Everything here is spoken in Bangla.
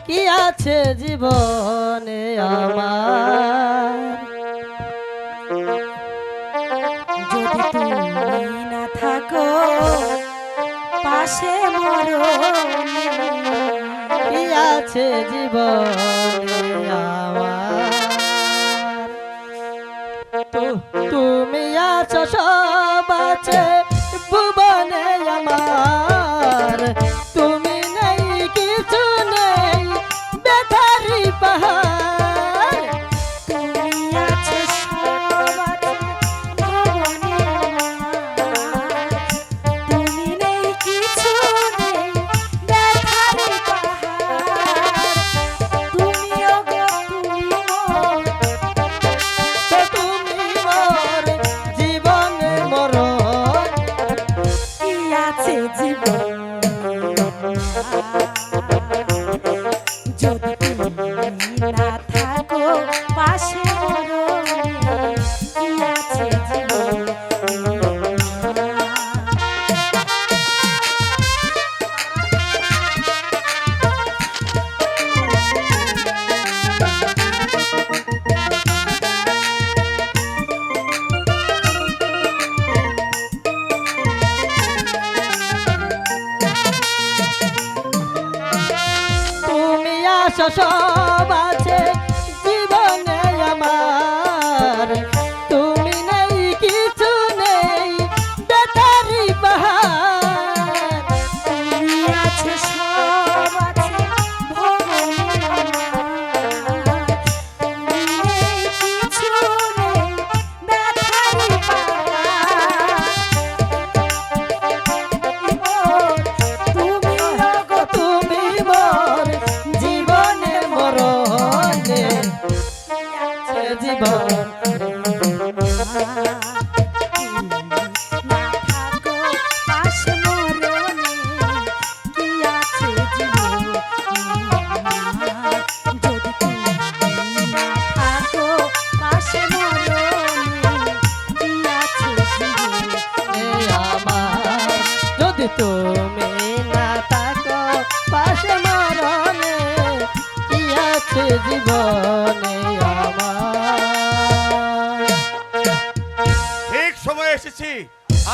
কি আছে জীবনে আমার। যদি তুমি না থাকো পাশে মরণে, কি আছে জীবনে আমার। তুমি আছো সব আছে ভুবনে আমার, তুমি নেই কিছু নেই ব্যথারি পাহাড়। তুমি আছো সব আছে ভুবনে আমার, তুমি নেই কিছু নেই ব্যথার পাহাড়। তুমি ওগো তুমি মোর, তো তুমি মোর জীবনে মরণ। কি আছে জীবন যদি তুমি না থাকো পাশে মরণে, কি আছে জীবন। তুমি আছো সব আছে